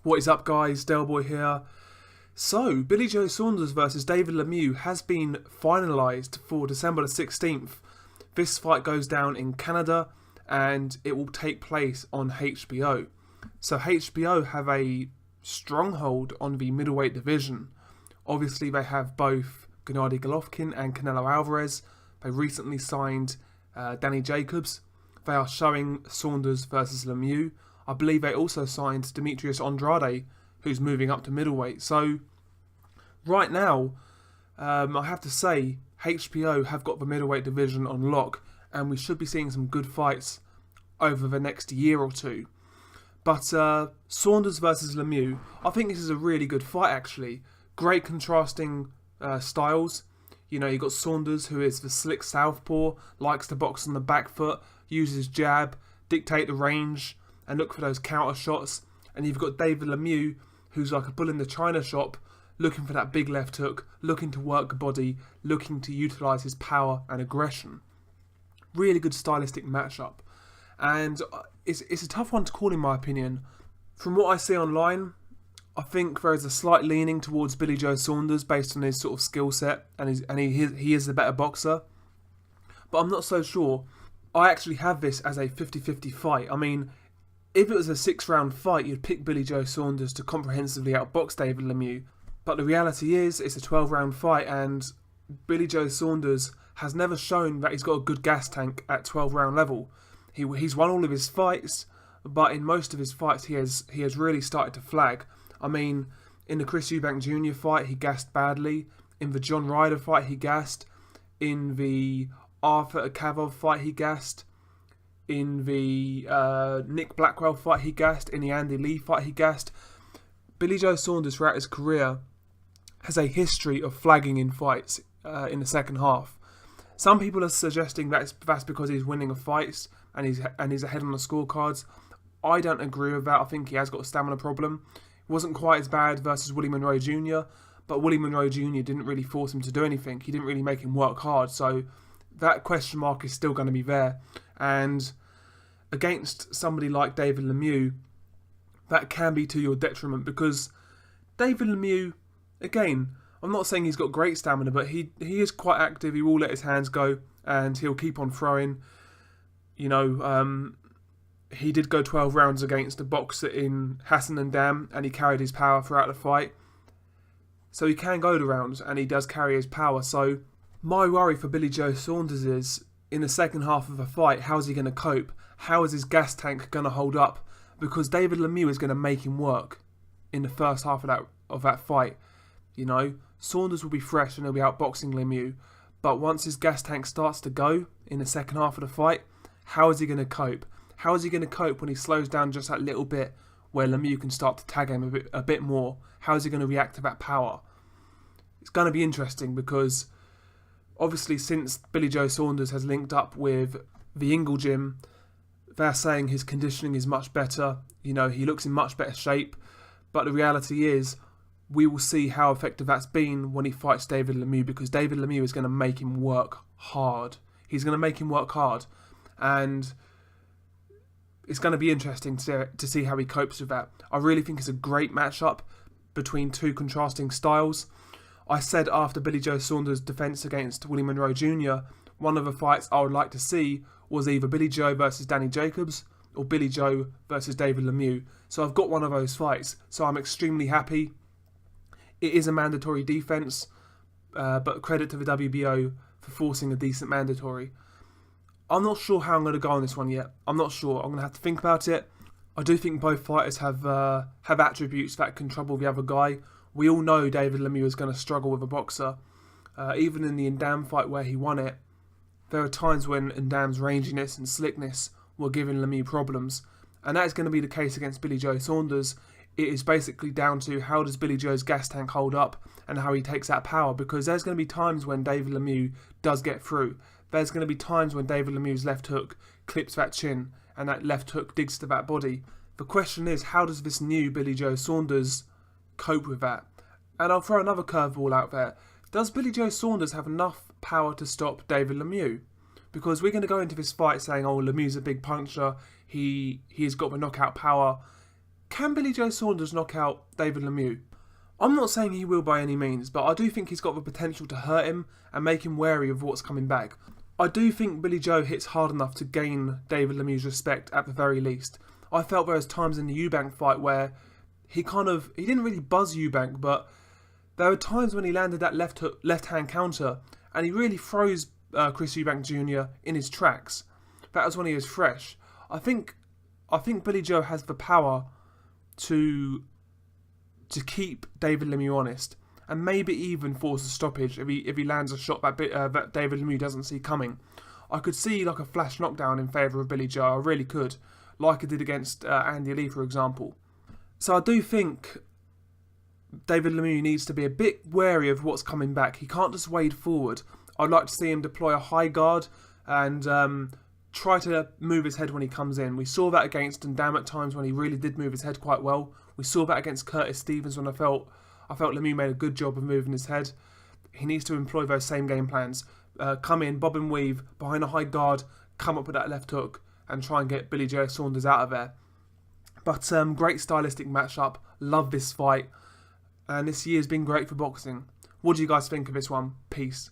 What is up, guys? Delboy here. So, Billy Joe Saunders versus David Lemieux has been finalised for December the 16th. This fight goes down in Canada and it will take place on HBO. So HBO have a stronghold on the middleweight division. Obviously, they have both Gennady Golovkin and Canelo Alvarez. They recently signed Danny Jacobs. They are showing Saunders versus Lemieux. I believe they also signed Demetrius Andrade, who's moving up to middleweight. So, right now, I have to say, HBO have got the middleweight division on lock, and we should be seeing some good fights over the next year or two. But Saunders versus Lemieux, I think this is a really good fight, actually. Great contrasting styles. You know, you've got Saunders, who is the slick southpaw, likes to box on the back foot, uses jab, dictate the range, and look for those counter shots. And you've got David Lemieux, who's like a bull in the china shop, looking for that big left hook, looking to work the body, looking to utilise his power and aggression. Really good stylistic matchup. And it's a tough one to call, in my opinion. From what I see online, I think there is a slight leaning towards Billy Joe Saunders based on his sort of skill set, and he is the better boxer. But I'm not so sure. I actually have this as a 50-50 fight. I mean, if it was a 6-round fight, you'd pick Billy Joe Saunders to comprehensively outbox David Lemieux. But the reality is, it's a 12-round fight, and Billy Joe Saunders has never shown that he's got a good gas tank at 12-round level. He's won all of his fights, but in most of his fights, he has really started to flag. I mean, in the Chris Eubank Jr. fight, he gassed badly. In the John Ryder fight, he gassed. In the Arthur Akavov fight, he gassed. In the Nick Blackwell fight, he gassed. In the Andy Lee fight, he gassed. Billy Joe Saunders, throughout his career, has a history of flagging in fights in the second half. Some people are suggesting that's because he's winning fights and he's ahead on the scorecards. I don't agree with that. I think he has got a stamina problem. It wasn't quite as bad versus Willie Monroe Jr., but Willie Monroe Jr. didn't really force him to do anything. He didn't really make him work hard. So that question mark is still going to be there. And against somebody like David Lemieux, that can be to your detriment, because David Lemieux, again, I'm not saying he's got great stamina, but he is quite active. He will let his hands go and he'll keep on throwing. You know, he did go 12 rounds against a boxer in Hassan and Dam, and he carried his power throughout the fight. So he can go the rounds, and he does carry his power. So my worry for Billy Joe Saunders is, in the second half of a fight, how is he going to cope? How is his gas tank going to hold up? Because David Lemieux is going to make him work in the first half of that fight. You know, Saunders will be fresh and he'll be outboxing Lemieux. But once his gas tank starts to go in the second half of the fight, how is he going to cope? How is he going to cope when he slows down just that little bit where Lemieux can start to tag him a bit more? How is he going to react to that power? It's going to be interesting, because obviously since Billy Joe Saunders has linked up with the Ingle Gym, they're saying his conditioning is much better. You know, he looks in much better shape. But the reality is, we will see how effective that's been when he fights David Lemieux, because David Lemieux is going to make him work hard. He's going to make him work hard. And it's going to be interesting to see how he copes with that. I really think it's a great matchup between two contrasting styles. I said after Billy Joe Saunders' defence against Willie Monroe Jr., one of the fights I would like to see was either Billy Joe versus Danny Jacobs or Billy Joe versus David Lemieux. So I've got one of those fights. So I'm extremely happy. It is a mandatory defence, but credit to the WBO for forcing a decent mandatory. I'm not sure how I'm going to go on this one yet. I'm not sure. I'm going to have to think about it. I do think both fighters have attributes that can trouble the other guy. We all know David Lemieux is going to struggle with a boxer. Even in the Ndam fight where he won it, there are times when Ndam's ranginess and slickness were giving Lemieux problems. And that is going to be the case against Billy Joe Saunders. It is basically down to how does Billy Joe's gas tank hold up and how he takes that power, because there's going to be times when David Lemieux does get through. There's going to be times when David Lemieux's left hook clips that chin and that left hook digs to that body. The question is, how does this new Billy Joe Saunders cope with that? And I'll throw another curveball out there. Does Billy Joe Saunders have enough power to stop David Lemieux? Because we're going to go into this fight saying, oh, Lemieux's a big puncher, he's got the knockout power. can Billy Joe Saunders knock out David Lemieux? I'm not saying he will by any means, but I do think he's got the potential to hurt him and make him wary of what's coming back. I do think Billy Joe hits hard enough to gain David Lemieux's respect at the very least. I felt there was times in the Eubank fight where he didn't really buzz Eubank, but there were times when he landed that left-hand counter and he really froze Chris Eubank Jr. in his tracks. That was when he was fresh. I think Billy Joe has the power to keep David Lemieux honest, and maybe even force a stoppage if he lands a shot that David Lemieux doesn't see coming. I could see like a flash knockdown in favour of Billy Joe. I really could, like I did against Andy Lee, for example. So I do think David Lemieux needs to be a bit wary of what's coming back. He can't just wade forward. I'd like to see him deploy a high guard and try to move his head when he comes in. We saw that against Ndam at times when he really did move his head quite well. We saw that against Curtis Stevens when I felt Lemieux made a good job of moving his head. He needs to employ those same game plans. Come in, bob and weave, behind a high guard, come up with that left hook and try and get Billy Joe Saunders out of there. But great stylistic matchup. Love this fight. And this year's been great for boxing. What do you guys think of this one? Peace.